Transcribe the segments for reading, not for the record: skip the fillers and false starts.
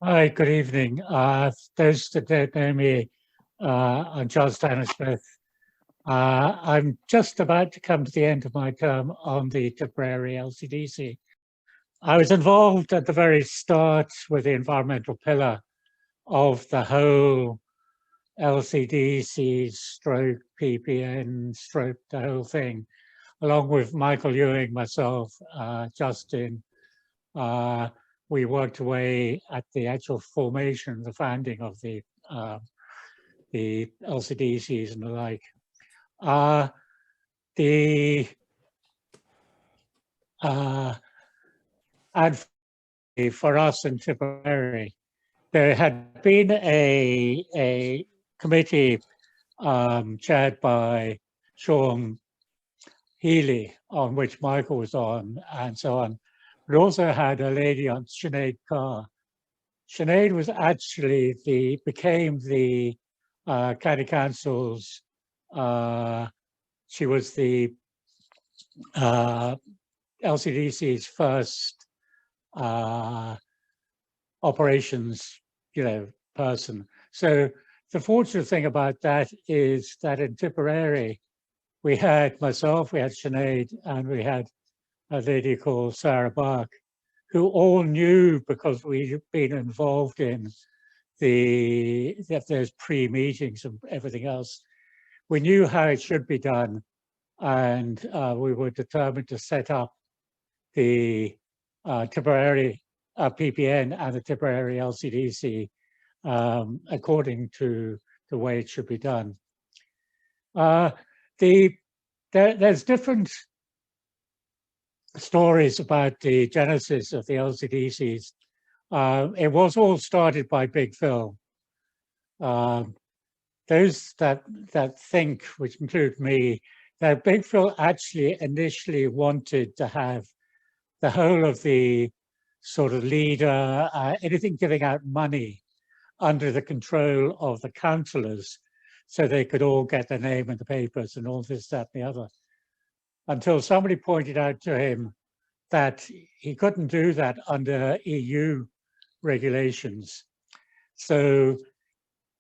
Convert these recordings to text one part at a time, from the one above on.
Hi, good evening. Those that don't know me, I'm Charles Stanley-Smith. I'm just about to come to the end of my term on the Tipperary LCDC. I was involved at the very start with the environmental pillar of the whole LCDC stroke PPN stroke, the whole thing, along with Michael Ewing, myself, Justin. We worked away at the actual formation, the founding of the LCDCs and the like. And for us in Tipperary, there had been a committee chaired by Sean Healy, on which Michael was on, and so on. We also had a lady on, Sinead Carr. Sinead was actually became the County Council's, she was the LCDC's first operations, person. So the fortunate thing about that is that in Tipperary, we had myself, we had Sinead, and we had a lady called Sarah Bark, who all knew, because we'd been involved in those pre-meetings and everything else. We knew how it should be done, and we were determined to set up the Tipperary PPN and the Tipperary LCDC according to the way it should be done. There's different stories about the genesis of the LCDCs. It was all started by Big Phil. Those that think, which include me, that Big Phil actually initially wanted to have the whole of the sort of leader, anything giving out money under the control of the councillors, so they could all get their name in the papers and all this, that, and the other. Until somebody pointed out to him that he couldn't do that under EU regulations. So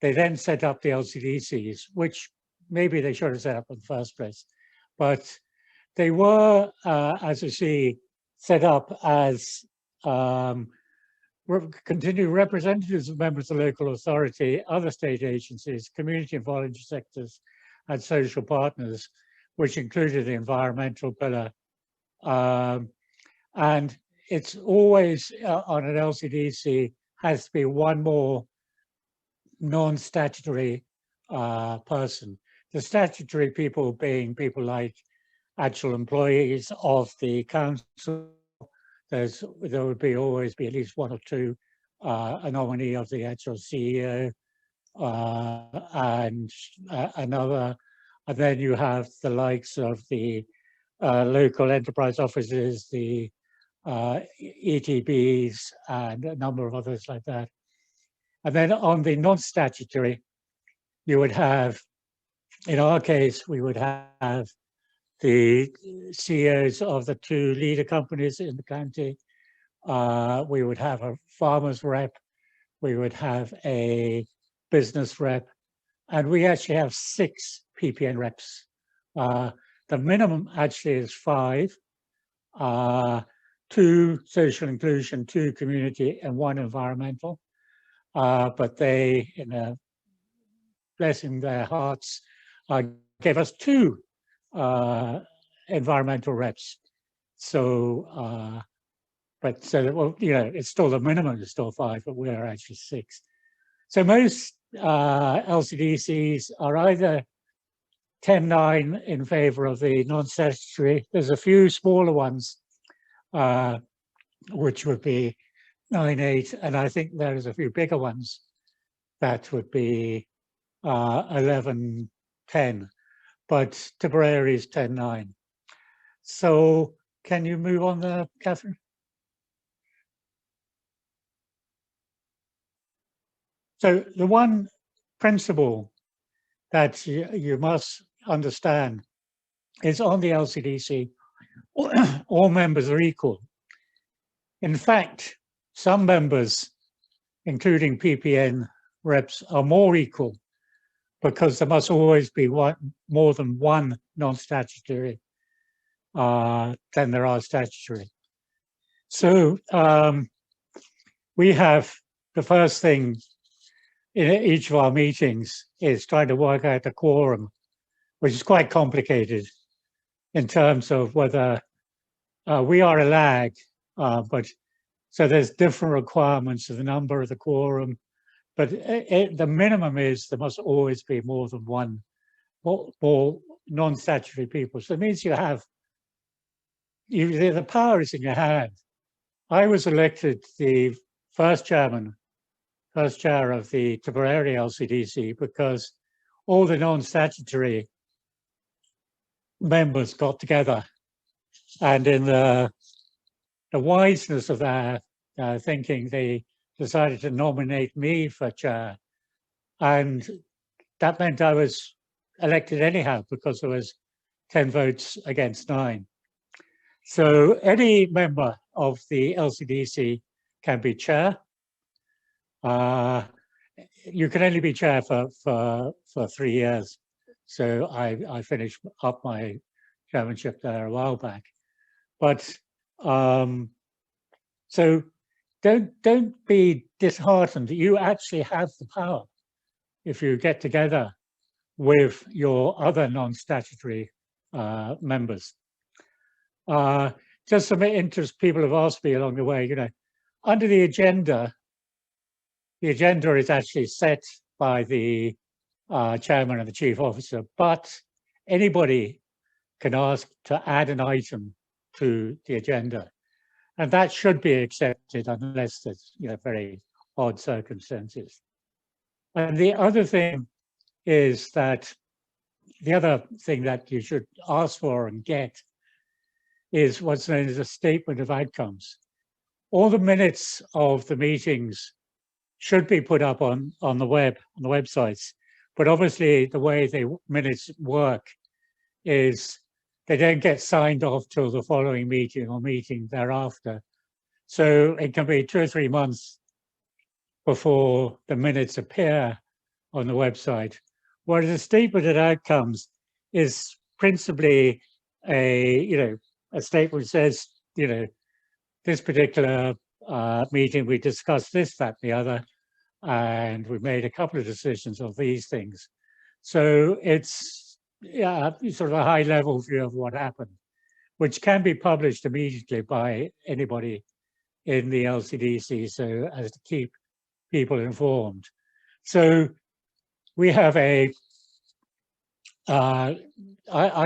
they then set up the LCDCs, which maybe they should have set up in the first place. But they were, as you see, set up as continued representatives of members of the local authority, other state agencies, community and voluntary sectors, and social partners, which included the environmental pillar. And it's always on an LCDC has to be one more non-statutory person. The statutory people being people like actual employees of the council. There would always be at least one or two, a nominee of the actual CEO and another. And then you have the likes of the local enterprise offices, the ETBs, and a number of others like that. And then on the non-statutory, you would have, in our case, we would have the CEOs of the two leader companies in the county. We would have a farmer's rep. We would have a business rep. And we actually have 6 PPN reps. The minimum actually is 5. 2 social inclusion, 2 community, and 1 environmental. But they, blessing their hearts, gave us 2 environmental reps. So, well, it's still the minimum is still 5, but we're actually 6. So most LCDCs are either 10-9 in favor of the non-statutory. There's a few smaller ones, which would be 9-8, and I think there's a few bigger ones that would be 11-10. But Tipperary is 10-9. So can you move on there, Catherine? So the one principle that you must understand is on the LCDC, all members are equal. In fact, some members including PPN reps, are more equal because there must always be more than one non-statutory than there are statutory. So we have the first thing in each of our meetings is trying to work out the quorum, which is quite complicated in terms of whether we are a lag, but so there's different requirements of the number of the quorum, but the minimum is there must always be more than one, more non-statutory people. So it means you have, the power is in your hand. I was elected the first chair of the Tipperary LCDC because all the non-statutory members got together, and in the wiseness of their thinking, they decided to nominate me for chair, and that meant I was elected anyhow because there was 10 votes against 9. So any member of the LCDC can be chair. You can only be chair for 3 years. So I finished up my chairmanship there a while back. But so don't be disheartened. You actually have the power if you get together with your other non-statutory members. Just some interest people have asked me along the way, you know, under the agenda is actually set by the chairman and the chief officer, but anybody can ask to add an item to the agenda, and that should be accepted unless there's, you know, very odd circumstances. And the other thing is that the other thing that you should ask for and get is what's known as a statement of outcomes. All the minutes of the meetings should be put up on the websites, but obviously the way the minutes work is they don't get signed off till the following meeting or meeting thereafter. So it can be 2 or 3 months before the minutes appear on the website. Whereas a statement of outcomes is principally a statement which says, you know, this particular meeting we discussed this, that, and the other, and we made a couple of decisions on these things. So it's sort of a high-level view of what happened, which can be published immediately by anybody in the LCDC, so as to keep people informed. So we have I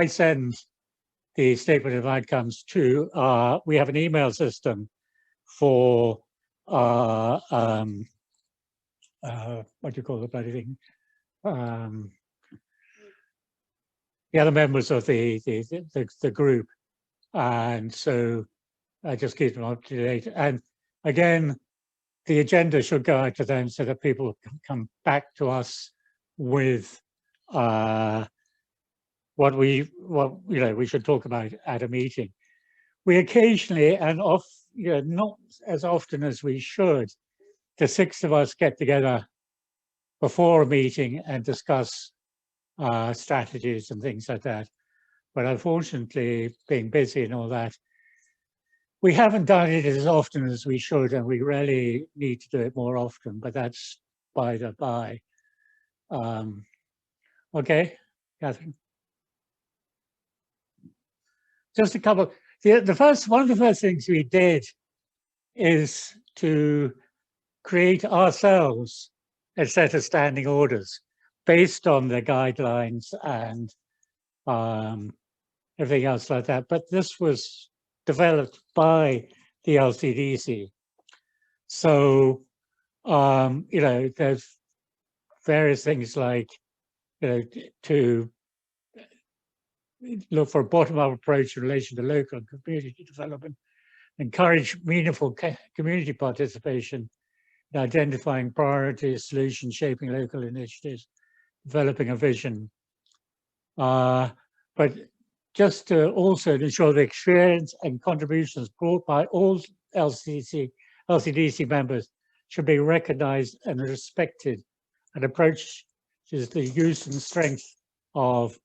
send the statement of outcomes to, we have an email system for what do you call the bloody thing? The other members of the group, and so I just keep them up to date. And again, the agenda should go out to them so that people can come back to us with what we should talk about at a meeting. We occasionally, and not as often as we should, the 6 of us get together before a meeting and discuss strategies and things like that. But unfortunately, being busy and all that, we haven't done it as often as we should, and we really need to do it more often, but that's by the by. Okay, Catherine. Just a couple. One of the first things we did is to create ourselves a set of standing orders based on the guidelines and everything else like that. But this was developed by the LCDC. So, there's various things like, to look for a bottom-up approach in relation to local and community development, encourage meaningful community participation in identifying priorities, solutions, shaping local initiatives, developing a vision. But just to also ensure the experience and contributions brought by all LCDC members should be recognized and respected, and approaches the use and strength of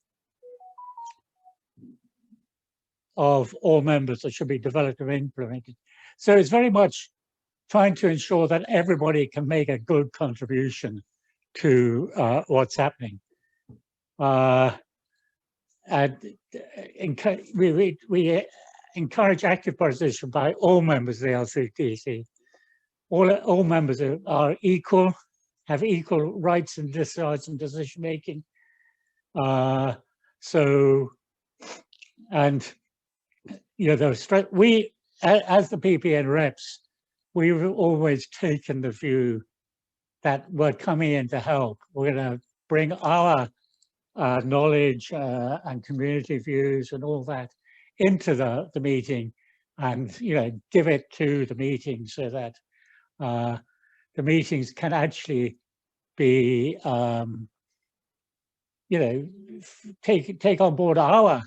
all members that should be developed and implemented. So it's very much trying to ensure that everybody can make a good contribution to what's happening. And we encourage active participation by all members of the LCDC. All members are equal, have equal rights and discharge and decision making. And you know, we as the PPN reps, we've always taken the view that we're coming in to help. We're going to bring our knowledge and community views and all that into the meeting, and you know, give it to the meeting so that the meetings can actually be you know, take on board our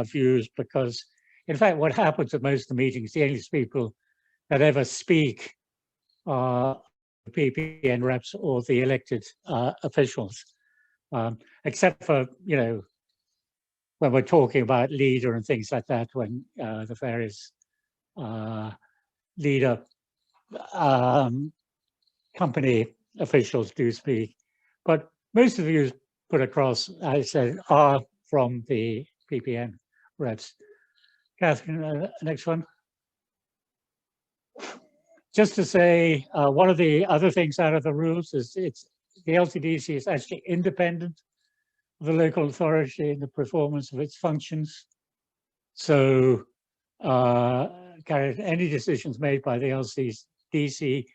views, because in fact what happens at most of the meetings, the only people that ever speak are the PPN reps or the elected officials. Except for, you know, when we're talking about leader and things like that, when the various leader company officials do speak. But most of the views put across, as I said, are from the PPN reps. Catherine, next one. Just to say, one of the other things out of the rules is the LCDC is actually independent of the local authority in the performance of its functions. So any decisions made by the LCDC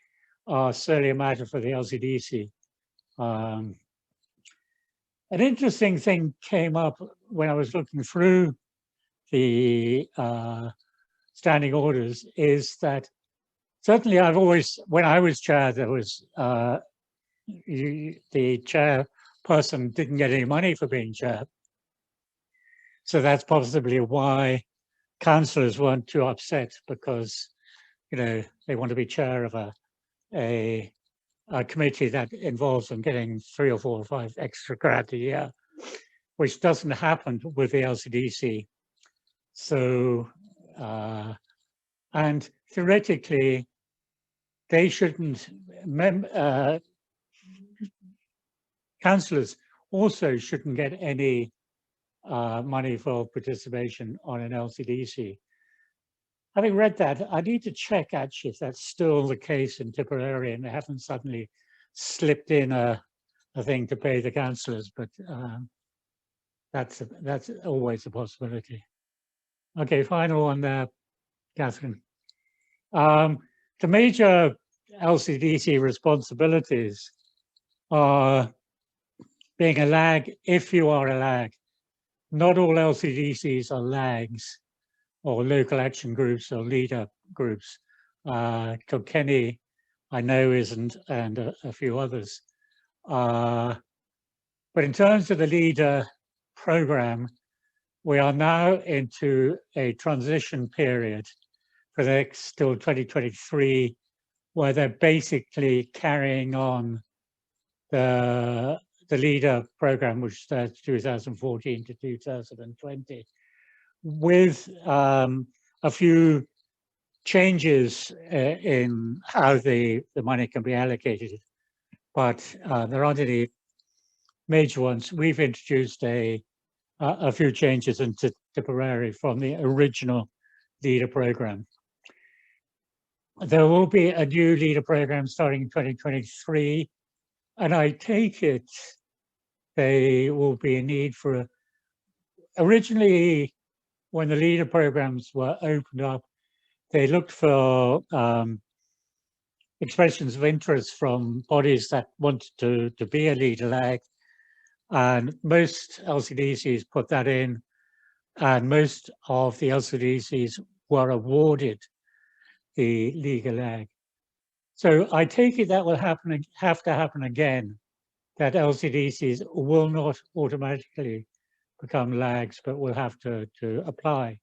are solely a matter for the LCDC. An interesting thing came up when I was looking through the standing orders, is that certainly I've always, when I was chair, there was the chairperson didn't get any money for being chair. So that's possibly why councillors weren't too upset, because, you know, they want to be chair of a committee that involves them getting 3 or 4 or 5 extra grand a year, which doesn't happen with the LCDC. So, and theoretically, they shouldn't, councillors also shouldn't get any money for participation on an LCDC. Having read that, I need to check actually if that's still the case in Tipperary and they haven't suddenly slipped in a thing to pay the councillors, but that's always a possibility. Okay, final one there, Catherine. The major LCDC responsibilities are being a lag if you are a lag. Not all LCDCs are lags or local action groups or leader groups. Kilkenny, I know, isn't, and a few others. But in terms of the leader program, we are now into a transition period for the next till 2023, where they're basically carrying on the leader program, which starts 2014 to 2020, with a few changes in how the money can be allocated, but there aren't any major ones. We've introduced a few changes into Tipperary from the original leader program. There will be a new leader program starting in 2023, and I take it there will be a need for originally, when the leader programs were opened up, they looked for expressions of interest from bodies that wanted to be a leader lag, and most LCDCs put that in, and most of the LCDCs were awarded the legal lag. So I take it that will have to happen again, that LCDCs will not automatically become lags, but will have to apply.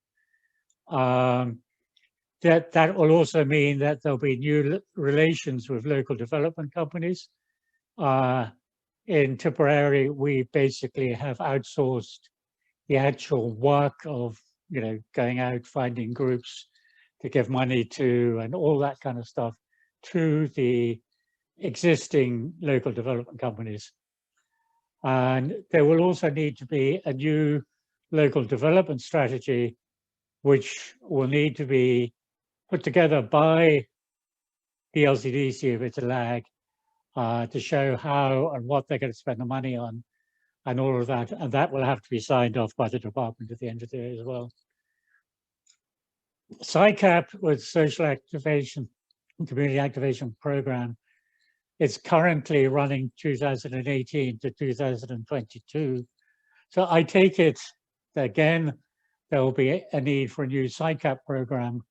that will also mean that there'll be new relations with local development companies. In Tipperary, we basically have outsourced the actual work of, going out, finding groups to give money to and all that kind of stuff to the existing local development companies. And there will also need to be a new local development strategy, which will need to be put together by the LCDC if it's a lag, to show how and what they're going to spend the money on and all of that. And that will have to be signed off by the department at the end of the day as well. SICAP, with Social Activation and Community Activation Program, it's currently running 2018 to 2022. So I take it that, again, there will be a need for a new SICAP program.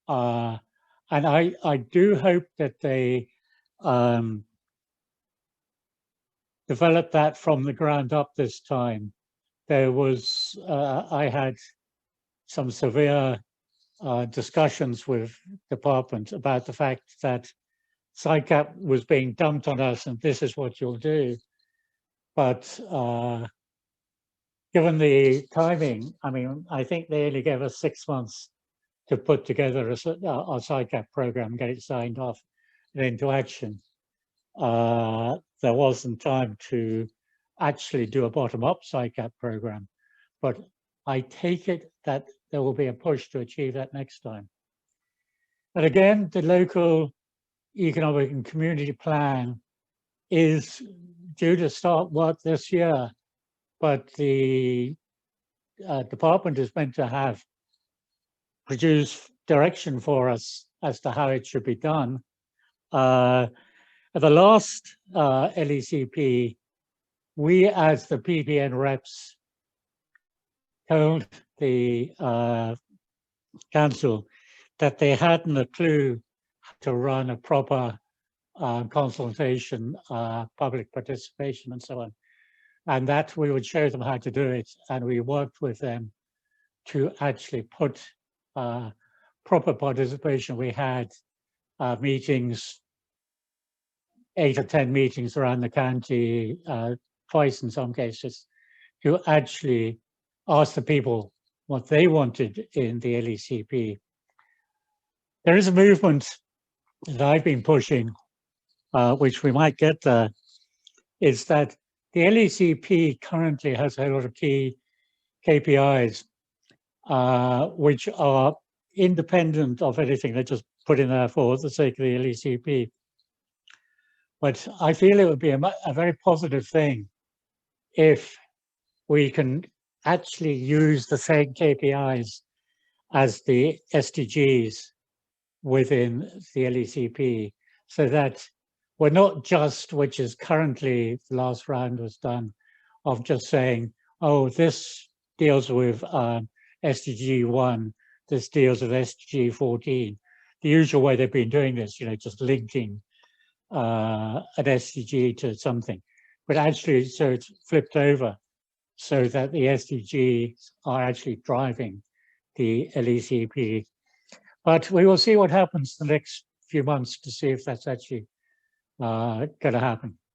And I do hope that they develop that from the ground up this time. There was, I had some severe discussions with department about the fact that SICAP was being dumped on us and this is what you'll do. But given the timing, I mean, I think they only gave us 6 months to put together a SICAP program, get it signed off and into action. There wasn't time to actually do a bottom-up SICAP program, but I take it that there will be a push to achieve that next time. And again, the local economic and community plan is due to start work this year, but the department is meant to have produced direction for us as to how it should be done. At the last LECP, we as the PPN reps told the council that they hadn't a clue how to run a proper consultation, public participation and so on, and that we would show them how to do it, and we worked with them to actually put proper participation. We had meetings, 8 or 10 meetings around the county, twice in some cases, to actually ask the people what they wanted in the LECP. There is a movement that I've been pushing, which we might get there, is that the LECP currently has a lot of key KPIs, which are independent of anything they just put in there for the sake of the LECP. But I feel it would be a very positive thing if we can actually use the same KPIs as the SDGs within the LECP, so that we're not just, which is currently the last round was done, of just saying, oh, this deals with SDG 1, this deals with SDG 14. The usual way they've been doing this, just linking an SDG to something, but actually, so it's flipped over so that the SDGs are actually driving the LECP. But we will see what happens the next few months to see if that's actually going to happen.